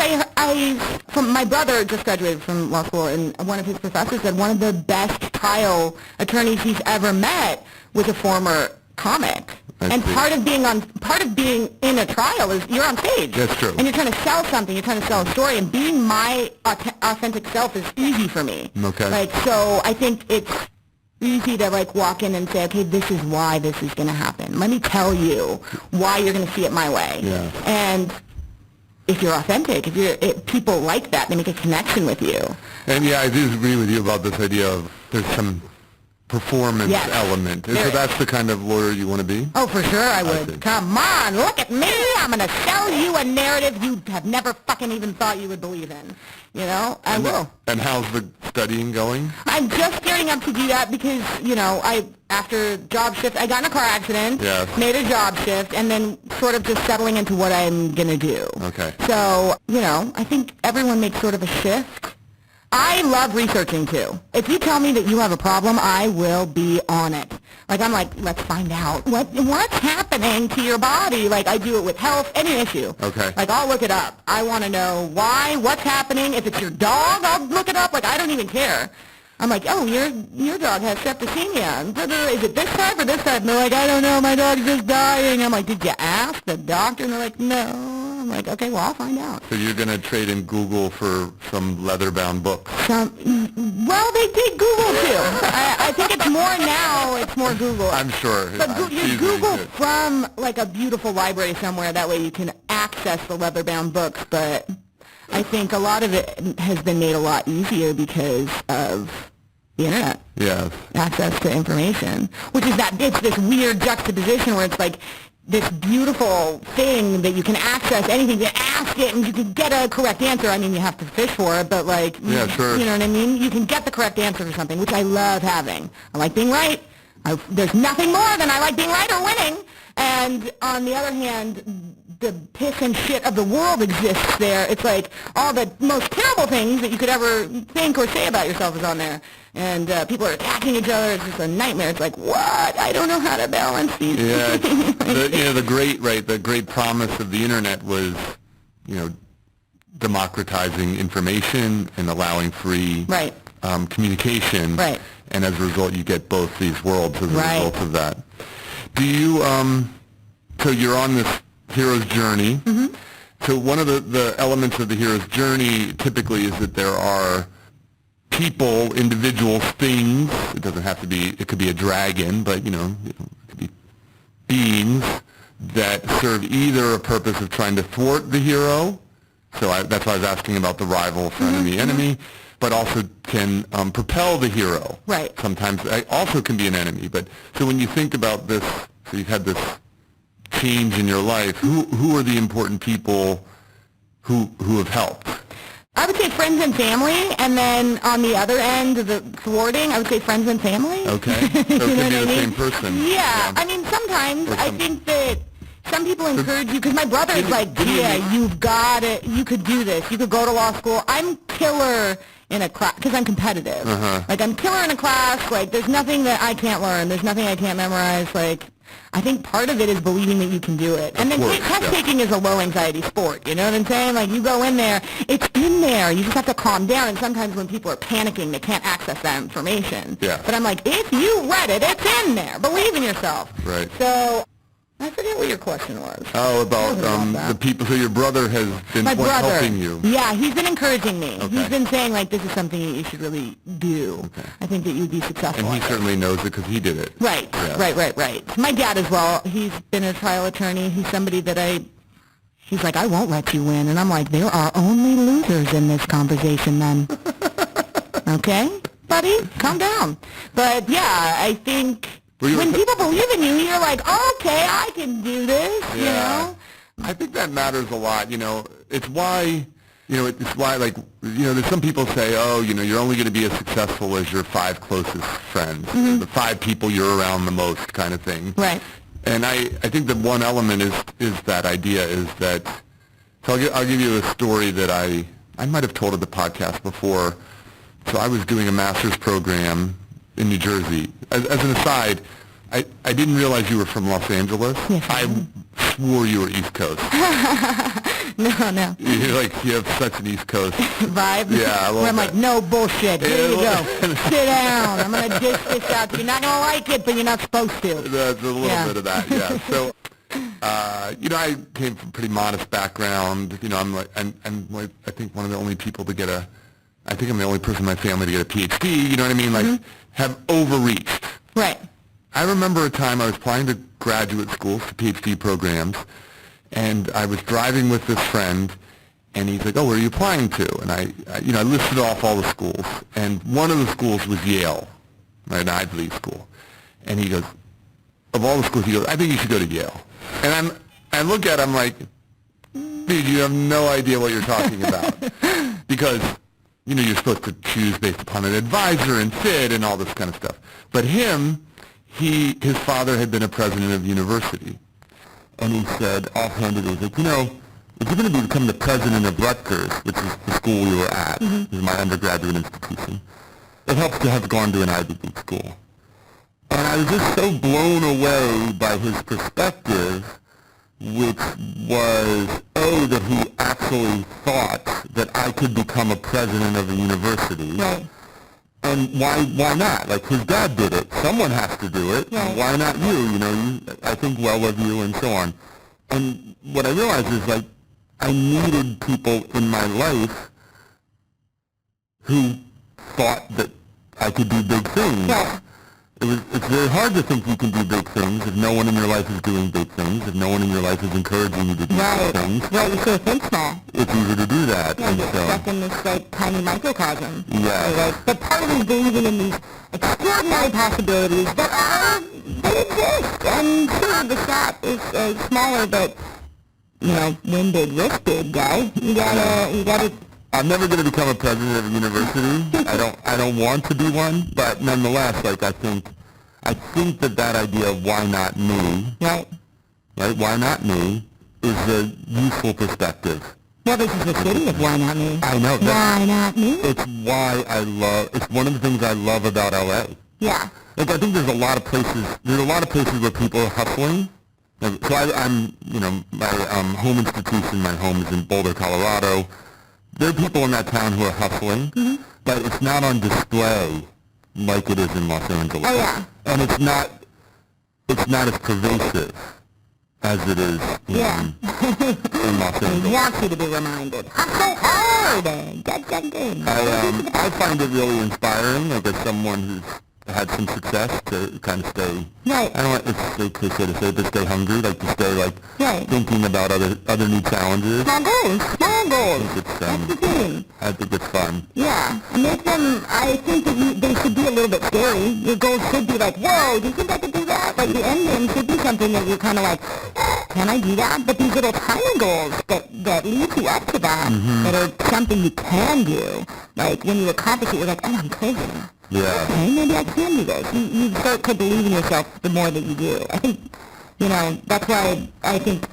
E: my brother just graduated from law school, and one of his professors said one of the best trial attorneys he's ever met was a former comic. And part of being in a trial is you're on stage.
D: That's true.
E: And you're trying to sell something. You're trying to sell a story. And being my authentic self is easy for me.
D: Okay.
E: So I think it's easy to walk in and say, okay, this is why this is going to happen. Let me tell you why you're going to see it my way.
D: Yeah.
E: And if you're authentic, if people like that, they make a connection with you.
D: And I do agree with you about this idea of there's some performance element. So that's the kind of lawyer you want to be?
E: Oh, for sure I would.
D: see.
E: Come on, look at me. I'm going to sell you a narrative you have never fucking even thought you would believe in. I will.
D: And how's the studying going?
E: I'm just gearing up to do that because, after job shift, I got in a car accident, made a job shift, and then sort of just settling into what I'm going to do.
D: Okay.
E: So, I think everyone makes sort of a shift. I love researching, too. If you tell me that you have a problem, I will be on it. I'm like, let's find out what's happening to your body. I do it with health, any issue.
D: Okay.
E: I'll look it up. I want to know why, what's happening. If it's your dog, I'll look it up. I don't even care. I'm like, oh, your dog has septicemia. Is it this type or this type? And they're like, I don't know. My dog's just dying. I'm like, did you ask the doctor? And they're like, no. I'm like, okay, well, I'll find out.
D: So you're going to trade in Google for some leather-bound books?
E: Well, they did Google, too. I think it's more now. It's more Google.
D: I'm sure.
E: But you Google from, a beautiful library somewhere. That way you can access the leather-bound books. But I think a lot of it has been made a lot easier because of the internet.
D: Yes.
E: Access to information. Which is it's this weird juxtaposition where it's this beautiful thing that you can access anything, you ask it and you can get a correct answer. I mean, you have to fish for it, but
D: sure.
E: You know what I mean? You can get the correct answer for something, which I love having. I like being right. There's nothing more than I like being right or winning. And on the other hand, the piss and shit of the world exists there. It's all the most terrible things that you could ever think or say about yourself is on there. And people are attacking each other. It's just a nightmare. It's what? I don't know how to balance these things.
D: The great promise of the internet was, democratizing information and allowing free communication.
E: Right.
D: And as a result, you get both these worlds as a result of that. Do you, so you're on this hero's journey.
E: Mm-hmm.
D: So one of the elements of the hero's journey typically is that there are people, individuals, things. It doesn't have to be, it could be a dragon, but, it could be beings that serve either a purpose of trying to thwart the hero. So that's why I was asking about the rival, frenemy, enemy, but also can propel the hero.
E: Right.
D: Sometimes also can be an enemy. But so when you think about this, so you've had this change in your life, who are the important people who have helped?
E: I would say friends and family, and then on the other end of the thwarting, I would say friends and family.
D: Okay. So it could be the same person.
E: Yeah. I mean, sometimes I think that some people encourage you, because my brother's like, Gia, you've got it. You could do this. You could go to law school. I'm killer in a class, because I'm competitive. Like, I'm killer in a class. Like, there's nothing that I can't learn. There's nothing I can't memorize. Like, I think part of it is believing that you can do it. And then test taking is a low anxiety sport, you know what I'm saying? Like, you go in there, it's in there. You just have to calm down. And sometimes when people are panicking, they can't access that information.
D: Yeah.
E: But I'm like, if you read it, it's in there. Believe in yourself.
D: Right.
E: So I forget what your question was.
D: Oh, about the people. So your brother has been helping you.
E: Yeah, he's been encouraging me.
D: Okay.
E: He's been saying, like, this is something that you should really do. Okay. I think that you'd be successful.
D: And he certainly knows it because he did it.
E: Right,
D: yeah.
E: right. My dad as well. He's been a trial attorney. He's somebody that he's like, I won't let you win. And I'm like, there are only losers in this conversation then. Okay, buddy? Calm down. But, yeah, I think when people believe in you, you're like, oh, okay, I can do this, you know?
D: I think that matters a lot, It's why, like, there's some people say, oh, you're only going to be as successful as your 5 closest friends, the 5 people you're around the most kind of thing.
E: Right.
D: And I think that one element is that idea is that, so I'll give you a story that I might have told at the podcast before. So I was doing a master's program in New Jersey. As an aside, I didn't realize you were from Los Angeles.
E: Yes,
D: I swore you were East Coast.
E: No.
D: You have such an East Coast
E: vibe.
D: Yeah,
E: where I'm like, no bullshit. Here you go. Sit down. I'm gonna dish this out. You're not gonna like it, but you're not supposed to.
D: There's a little bit of that. Yeah. So, I came from a pretty modest background. I'm like, I think one of the only people to get I think I'm the only person in my family to get a PhD. You know what I mean? Like, have overreached.
E: Right.
D: I remember a time I was applying to graduate schools for PhD programs, and I was driving with this friend, and he's like, oh, where are you applying to? And I listed off all the schools, and one of the schools was Yale, right, an Ivy League school. And he goes, of all the schools, he goes, I think you should go to Yale. And I look at him like, dude, you have no idea what you're talking about. Because, you're supposed to choose based upon an advisor and fit and all this kind of stuff. But his father had been a president of the university. And he said, offhanded, he was like, if you're going to become the president of Rutgers, which is the school we were at, which is my undergraduate institution, it helps to have gone to an Ivy League school. And I was just so blown away by his perspective, which was, that he actually thought that I could become a president of a university. Right. And why not? Like, his dad did it. Someone has to do it. Right. Why not you? I think well of you and so on. And what I realized is, like, I needed people in my life who thought that I could do big things. Yeah. It's very hard to think you can do big things if no one in your life is doing big things, if no one in your life is encouraging you to do big things.
E: Right, you should think small.
D: It's easy to do that.
E: Yeah, you're stuck in this, like, tiny microcosm.
D: Yeah.
E: But part of it is believing in these extraordinary possibilities that they exist. And sure, the shot is smaller, but, win big, risk big, guy. You gotta...
D: I'm never going to become a president of a university. I don't want to be one, but nonetheless, like, I think that idea of why not me, right? Why not me is a useful perspective.
E: Well, this is the city of why not me.
D: I know.
E: Why not me?
D: It's why it's one of the things I love about LA.
E: Yeah.
D: Like, I think there's a lot of places where people are hustling. So I'm my home institution, my home is in Boulder, Colorado. There are people in that town who are hustling, but it's not on display like it is in Los Angeles.
E: Oh, yeah.
D: And it's not as pervasive as it is in Los Angeles.
E: I want you to be reminded. Hustle hard!
D: I find it really inspiring, like, as someone who's had some success, to kind of stay,
E: right.
D: I don't want, it's so cliche to say, but stay hungry, like, to stay, like, thinking about other new challenges.
E: Small goals.
D: I think it's fun.
E: Yeah. Make them, I think that they should be a little bit scary. Your goals should be like, whoa, do you think I could do that? Like, the end game should be kind something that you're kind of like, can I do that? But these little tiny goals that lead you up to that, that are something you can do. Like when you accomplish it, you're like, oh, I'm crazy.
D: Yeah.
E: Okay, maybe I can do this. You start to believe in yourself the more that you do. I think, that's why I think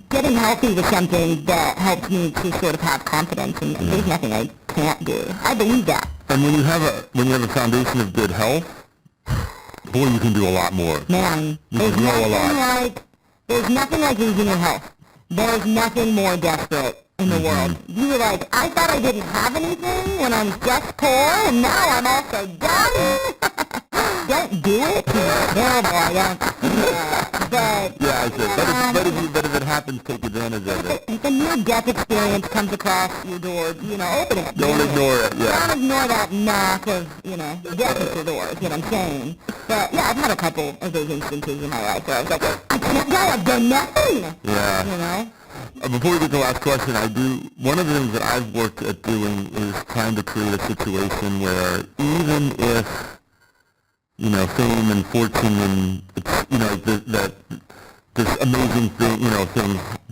E: getting healthy was something that helped me to sort of have confidence, and there's nothing I can't do. I believe that.
D: And when you have a foundation of good health, boy, you can do a lot more.
E: Man,
D: You can grow a lot.
E: there's nothing like losing your health. There's nothing more desperate in the world. You were like, I thought I didn't have anything when I was just poor, and now I'm also done. Don't do it. Terrible, I don't. But
D: Yeah, I said, but if it happens, take advantage of it.
E: if a near-death experience comes across your door, open it.
D: Don't ignore it, yeah.
E: Don't ignore that knock of, death at your door, is what I'm saying. But, yeah, I've had a couple of those instances in my life where I was like, I can't die, I've done nothing.
D: Yeah. Before we get to the last question, one of the things that I've worked at doing is trying to create a situation where even if, fame and fortune and, that this amazing thing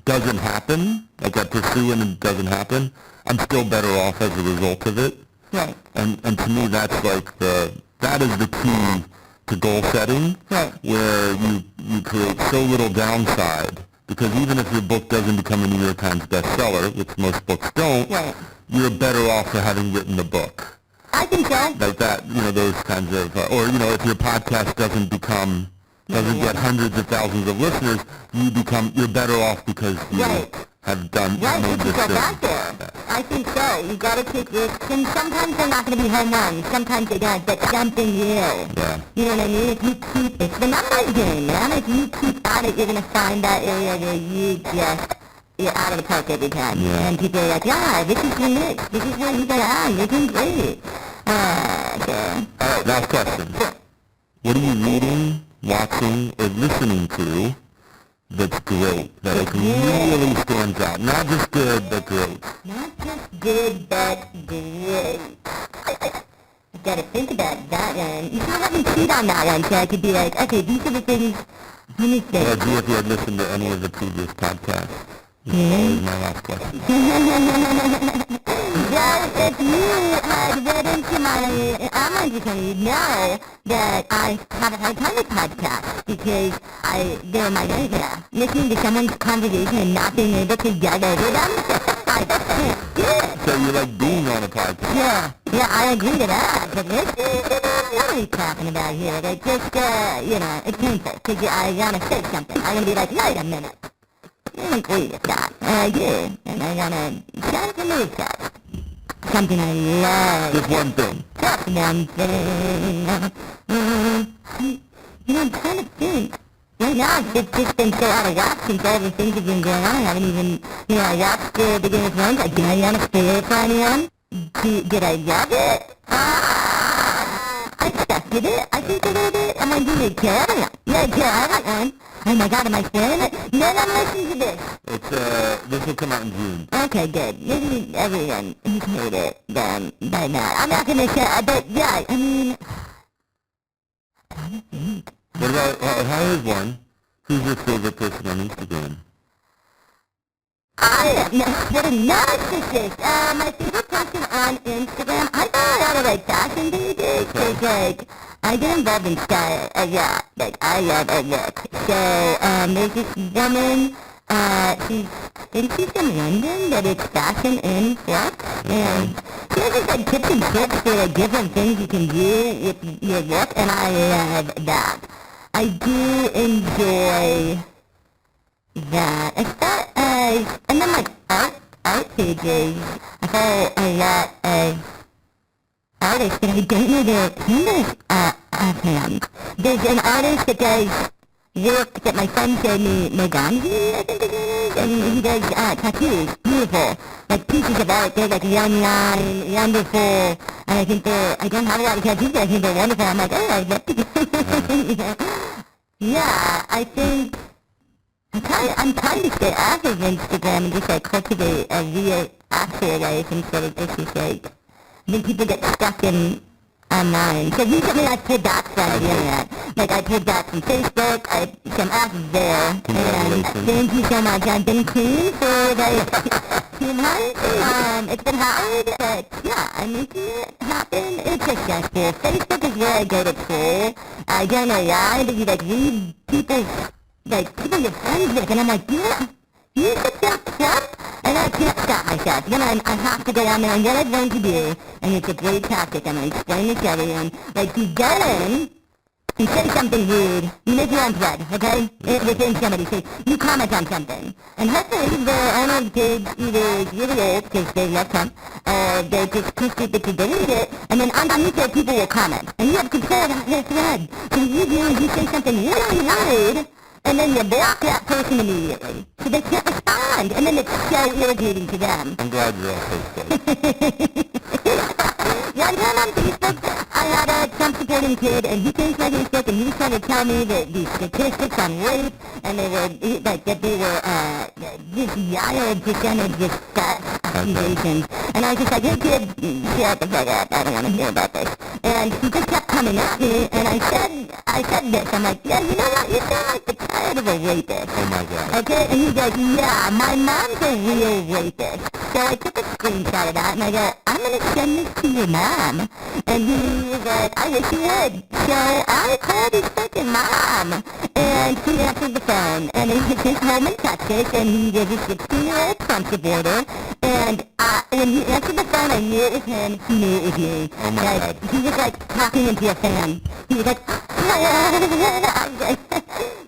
D: doesn't happen, like I pursue and it doesn't happen, I'm still better off as a result of it.
E: Right.
D: And to me, that's like that is the key to goal setting,
E: Right.
D: where you create so little downside, because even if your book doesn't become a New York Times bestseller, which most books don't,
E: Right.
D: you're better off for having written the book.
E: I think so.
D: Like that, those kinds of, or, if your podcast doesn't get hundreds of thousands of listeners, you're better off because you
E: Right.
D: have
E: Put
D: made this
E: yourself
D: thing.
E: out there. I think so. You got to take risks, and sometimes they're not going to be home runs. Sometimes they don't, but something will.
D: Yeah.
E: You know what I mean? If you keep, it's the numbers game, man. If you keep at it, you're going to find that area where you're out of the park every time.
D: Yeah.
E: And people are like, yeah, this is your niche. This is where you got on. You're doing great. So.
D: All right, last question. What are you reading, watching, or listening to that's great, that really stands out? Not just good, but great.
E: Not just good, but great. I gotta think about that one. You should have me cheat on that one, so I could be like, okay, these are the things. Let me think.
D: Or if you had listened to any of the previous podcasts. This is always my last question.
E: Well, if you had read into my online dictionary, you'd know that I have a hard time with podcasts because they're my nightmare. Listening to someone's conversation and not being able to get over them, I can't do it.
D: So you like being on a podcast?
E: Yeah, I agree to that. But what are we talking about here? They just, it's painful because I want to say something. I'm going to be like, wait a minute. I don't agree with that. And I do. And I want to try to move that. Something I love.
D: Just one thing.
E: Just one thing. I'm trying to think. Right now, it's just been so out of whack since all the things have been going on. I haven't even, I watched the Game of Thrones. Did I want to spoil it for anyone? Did I love it? I accepted it. I think a little bit. Am I doing it? I like one. Oh my god, am I spoiling it? No, I'm listening to this.
D: This will come out in June.
E: Okay, good. Maybe everyone who's heard it then by now. I'm not gonna say, but yeah, I mean...
D: What about, here's one. Who's your favorite person on Instagram?
E: What a narcissist! My favorite person on Instagram, I follow a lot of, fashion pages, because, I get involved in style a lot. I love a look. So, there's this woman, she's in London, but it's fashion in flux, and she has just, tips and tricks for, different things you can do with your look, and I love that. I do enjoy that. As far as, and then art pages, I follow a lot of artists, but I don't know their handles offhand. There's an artist that does work that my friend showed me, Moganji, I think it is, and he does tattoos, beautiful, pieces of art. They're one line, wonderful, and I think I don't have a lot of tattoos, but I think they're wonderful. I'm like, oh, I'd love to do Yeah, I think I'm trying to stay active Instagram and just cultivate a real actual life instead of just I think people get stuck in online. So recently I pulled back from the internet. Like, I pulled back from Facebook, some apps there. And thank you so much. I've been clean for, like, 2 months. It's been hard, but, yeah, I'm making it happen. It's successful. Facebook is where I go to troll. I don't know why, but you, like, read people's, like, people you're friends with, and I'm like, yeah, you should just stop. And I can't stop myself. Then I have to go down there, and what I've learned to do, and it's a great tactic, I'm going to explain this to everyone, like, you go in, you say something rude, you make your own thread, okay? Within somebody, so you comment on something. And hopefully the owner of the page either really is, because they love Trump, they're just too stupid to delete it, and then underneath it, people will comment. And you have control of their thread. So you do is you say something really rude, and then you block that person immediately. So they can't respond, and then it's so irritating to them.
D: I'm glad you're on Facebook.
E: One time on Facebook, I had a Trump-supporting kid, and he came to my Facebook, and he was trying to tell me that the statistics on rape, and they were, like, that they were, this wild percentage of false accusations. And I was just like, hey kid, shut the fuck up, I don't want to hear about this. And he just kept coming at me, and I said this, I'm like, yeah, you know what, you sound like the child of a rapist.
D: Oh my God.
E: Okay, and he's like, yeah, my mom's a real rapist. So I took a screenshot of that, and I go, I'm going to send this to your mom. And he was like, I wish you would. So I called his fucking mom, and she answered the phone, and he was home in Texas, and he was a 16-year-old Trump supporter, and when he answered the phone, I knew it was him, he knew it was me.
D: Oh my God.
E: He was like talking into a fan. He was like, I was like,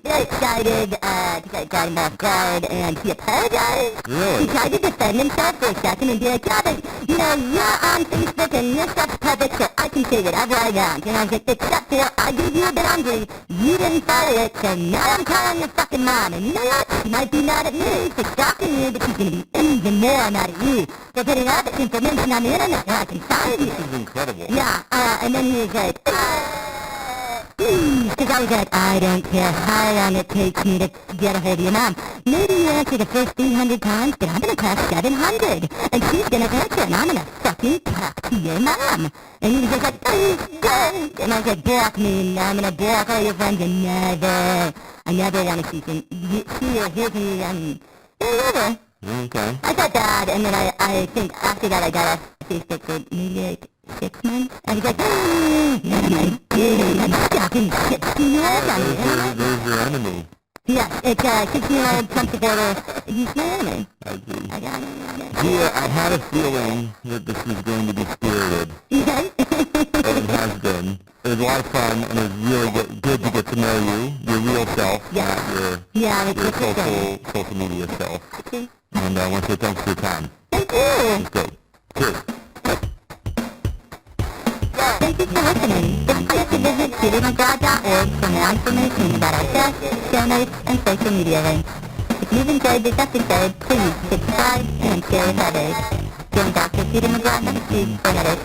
E: very excited, because I got him off guard, and he apologized.
D: Really?
E: He tried to defend himself for a second and be like, yeah, but, you know, you're on Facebook and your stuff's public, so I can say whatever I want. And I was like, except for I gave you a boundary, you didn't follow it, so now I'm calling your fucking mom. And you know what? She might be mad at me for stalking you, but she's gonna be even more mad at you for putting all this information on the internet where I can find you.
D: This is incredible.
E: Yeah, and then he was like, because I was like, I don't care how long it takes me to get a hold of your mom. Maybe you answer the first 300 times, but I'm going to call 700. And she's going to answer, and I'm going to fucking talk to your mom. And he was just like, please don't. And I was like, block me, I'm going to block all your friends, and I never want to see you. Here's me, whatever.
D: Okay.
E: I got that, and then I think after that I got off Facebook for maybe like 6 months. I was like, yeah, my dude, I'm stalking 16-year-olds on the internet.
D: There's your enemy.
E: Yeah, it's a 16-year-old Trump supporter. He's my enemy.
D: I see.
E: I got him.
D: Yeah, I had a feeling that this was going to be spirited.
E: Okay.
D: And it has been. It was a lot of fun, and it was really good to get to know you, your real self,
E: Yeah.
D: not
E: Yeah,
D: your
E: it's
D: social media self.
E: okay.
D: And I want to say thanks for your time.
E: Thank you.
D: It's great. Cheers.
E: Thank you for listening. Don't forget to visit petermcgraw.org for more information about our guests, show notes, and social media links. If you've enjoyed this episode, please subscribe and share with others. Join Dr. Peter McGraw next week for another